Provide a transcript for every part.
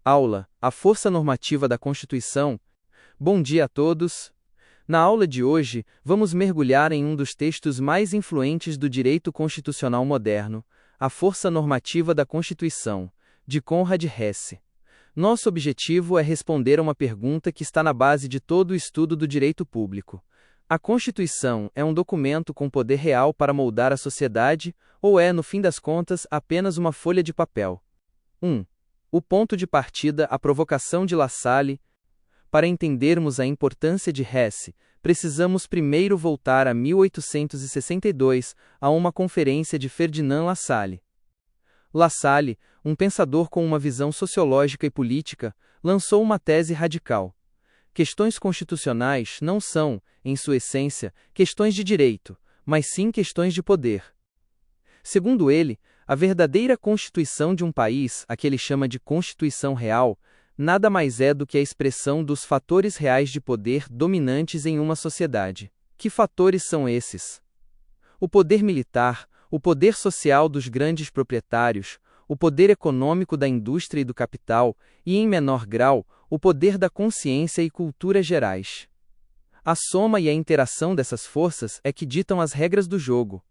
Aula: A Força Normativa da Constituição. Bom dia a todos. Na aula de hoje, vamos mergulhar em um dos textos mais influentes do direito constitucional moderno, A Força Normativa da Constituição, de Conrad Hesse. Nosso objetivo é responder a uma pergunta que está na base de todo o estudo do direito público. A Constituição é um documento com poder real para moldar a sociedade, ou é, no fim das contas, apenas uma folha de papel? 1. O ponto de partida, a provocação de La Salle. Para entendermos a importância de Hesse, precisamos primeiro voltar a 1862, a uma conferência de Ferdinand La Salle. La Salle, um pensador com uma visão sociológica e política, lançou uma tese radical. Questões constitucionais não são, em sua essência, questões de direito, mas sim questões de poder. Segundo ele, a verdadeira constituição de um país, a que ele chama de Constituição Real, nada mais é do que a expressão dos fatores reais de poder dominantes em uma sociedade. Que fatores são esses? O poder militar, o poder social dos grandes proprietários, o poder econômico da indústria e do capital, e, em menor grau, o poder da consciência e cultura gerais. A soma e a interação dessas forças é que ditam as regras do jogo.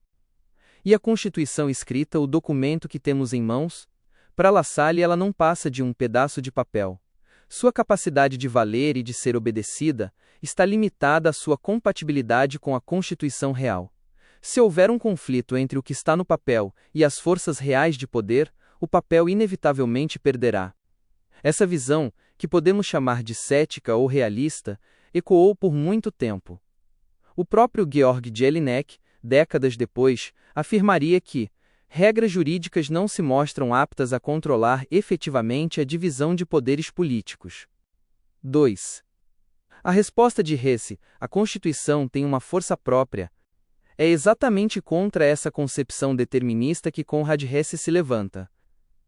E a Constituição escrita, o documento que temos em mãos? Para La Salle, ela não passa de um pedaço de papel. Sua capacidade de valer e de ser obedecida está limitada à sua compatibilidade com a Constituição real. Se houver um conflito entre o que está no papel e as forças reais de poder, o papel inevitavelmente perderá. Essa visão, que podemos chamar de cética ou realista, ecoou por muito tempo. O próprio Georg Jelinek, décadas depois, afirmaria que regras jurídicas não se mostram aptas a controlar efetivamente a divisão de poderes políticos. 2. A resposta de Hesse, a Constituição tem uma força própria, é exatamente contra essa concepção determinista que Conrad Hesse se levanta.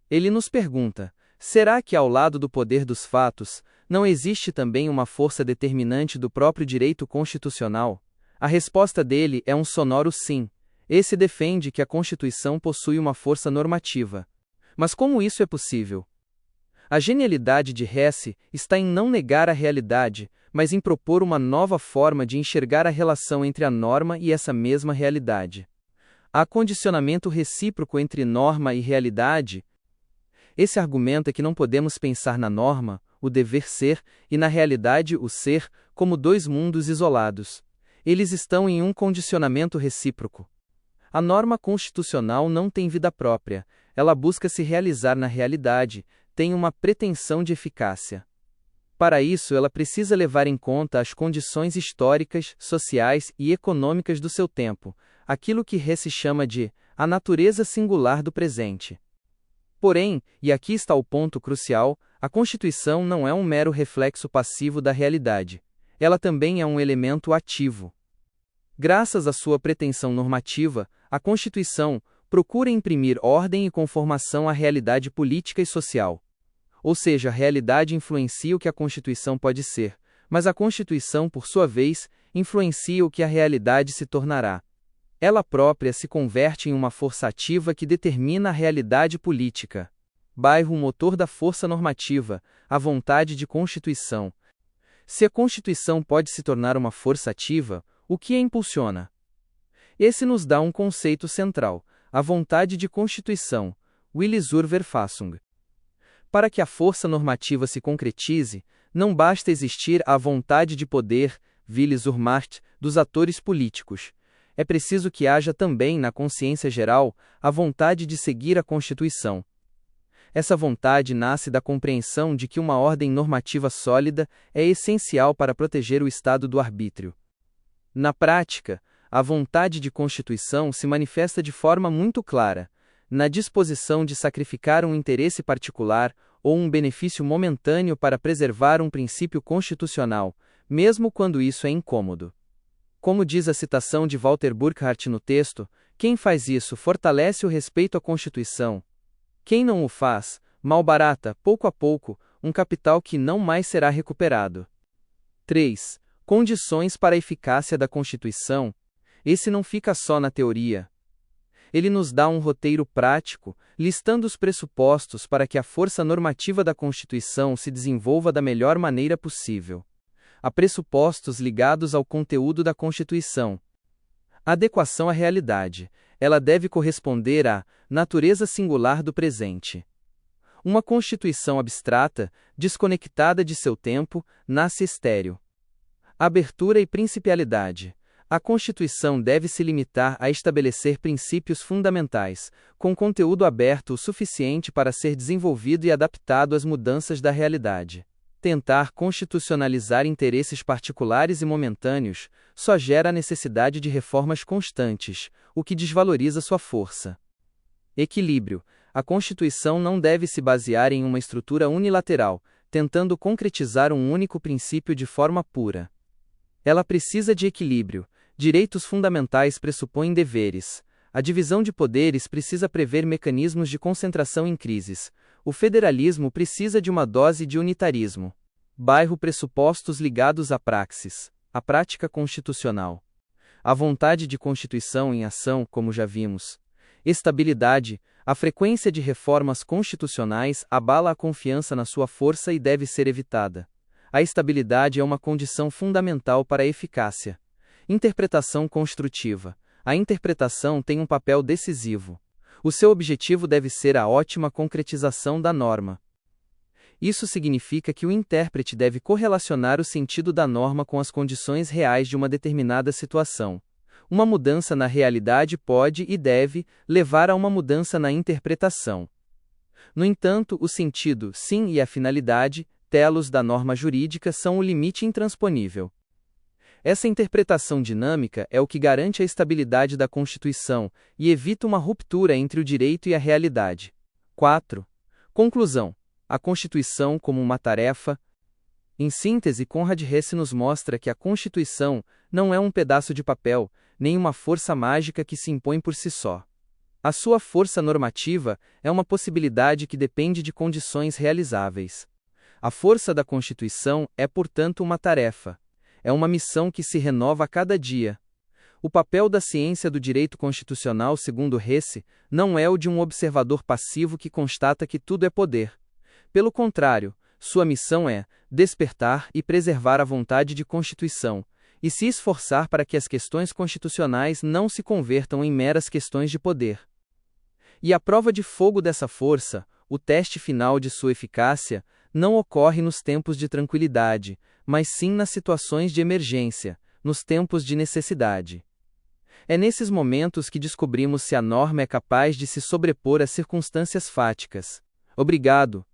Ele nos pergunta: será que ao lado do poder dos fatos, não existe também uma força determinante do próprio direito constitucional? A resposta dele é um sonoro sim. Esse defende que a Constituição possui uma força normativa. Mas como isso é possível? A genialidade de Hesse está em não negar a realidade, mas em propor uma nova forma de enxergar a relação entre a norma e essa mesma realidade. Há condicionamento recíproco entre norma e realidade. Esse argumento é que não podemos pensar na norma, o dever ser, e na realidade, o ser, como dois mundos isolados. Eles estão em um condicionamento recíproco. A norma constitucional não tem vida própria, ela busca se realizar na realidade, tem uma pretensão de eficácia. Para isso, ela precisa levar em conta as condições históricas, sociais e econômicas do seu tempo, aquilo que Hesse chama de a natureza singular do presente. Porém, e aqui está o ponto crucial, a Constituição não é um mero reflexo passivo da realidade. Ela também é um elemento ativo. Graças à sua pretensão normativa, a Constituição procura imprimir ordem e conformação à realidade política e social. Ou seja, a realidade influencia o que a Constituição pode ser, mas a Constituição, por sua vez, influencia o que a realidade se tornará. Ela própria se converte em uma força ativa que determina a realidade política. O motor da força normativa, a vontade de Constituição. Se a Constituição pode se tornar uma força ativa, o que a impulsiona? Esse nos dá um conceito central, a vontade de Constituição, Wille zur Verfassung. Para que a força normativa se concretize, não basta existir a vontade de poder, Wille zur Macht, dos atores políticos. É preciso que haja também na consciência geral a vontade de seguir a Constituição. Essa vontade nasce da compreensão de que uma ordem normativa sólida é essencial para proteger o Estado do arbítrio. Na prática, a vontade de Constituição se manifesta de forma muito clara, na disposição de sacrificar um interesse particular ou um benefício momentâneo para preservar um princípio constitucional, mesmo quando isso é incômodo. Como diz a citação de Walter Burkhardt no texto, quem faz isso fortalece o respeito à Constituição. Quem não o faz, malbarata, pouco a pouco, um capital que não mais será recuperado. 3. Condições para a eficácia da Constituição. Esse não fica só na teoria. Ele nos dá um roteiro prático, listando os pressupostos para que a força normativa da Constituição se desenvolva da melhor maneira possível. Há pressupostos ligados ao conteúdo da Constituição. Adequação à realidade. Ela deve corresponder à natureza singular do presente. Uma Constituição abstrata, desconectada de seu tempo, nasce estéril. Abertura e principialidade. A Constituição deve se limitar a estabelecer princípios fundamentais, com conteúdo aberto o suficiente para ser desenvolvido e adaptado às mudanças da realidade. Tentar constitucionalizar interesses particulares e momentâneos só gera a necessidade de reformas constantes, o que desvaloriza sua força. Equilíbrio. A Constituição não deve se basear em uma estrutura unilateral, tentando concretizar um único princípio de forma pura. Ela precisa de equilíbrio. Direitos fundamentais pressupõem deveres. A divisão de poderes precisa prever mecanismos de concentração em crises. O federalismo precisa de uma dose de unitarismo. Pressupostos ligados à praxis. A prática constitucional. A vontade de Constituição em ação, como já vimos. Estabilidade. A frequência de reformas constitucionais abala a confiança na sua força e deve ser evitada. A estabilidade é uma condição fundamental para a eficácia. Interpretação construtiva. A interpretação tem um papel decisivo. O seu objetivo deve ser a ótima concretização da norma. Isso significa que o intérprete deve correlacionar o sentido da norma com as condições reais de uma determinada situação. Uma mudança na realidade pode e deve levar a uma mudança na interpretação. No entanto, o sentido, sim, e a finalidade, telos da norma jurídica são o limite intransponível. Essa interpretação dinâmica é o que garante a estabilidade da Constituição e evita uma ruptura entre o direito e a realidade. 4. Conclusão. A Constituição como uma tarefa. Em síntese, Conrad Hesse nos mostra que a Constituição não é um pedaço de papel, nem uma força mágica que se impõe por si só. A sua força normativa é uma possibilidade que depende de condições realizáveis. A força da Constituição é, portanto, uma tarefa. É uma missão que se renova a cada dia. O papel da ciência do direito constitucional, segundo Hesse, não é o de um observador passivo que constata que tudo é poder. Pelo contrário, sua missão é despertar e preservar a vontade de Constituição, e se esforçar para que as questões constitucionais não se convertam em meras questões de poder. E a prova de fogo dessa força, o teste final de sua eficácia, não ocorre nos tempos de tranquilidade, mas sim nas situações de emergência, nos tempos de necessidade. É nesses momentos que descobrimos se a norma é capaz de se sobrepor às circunstâncias fáticas. Obrigado.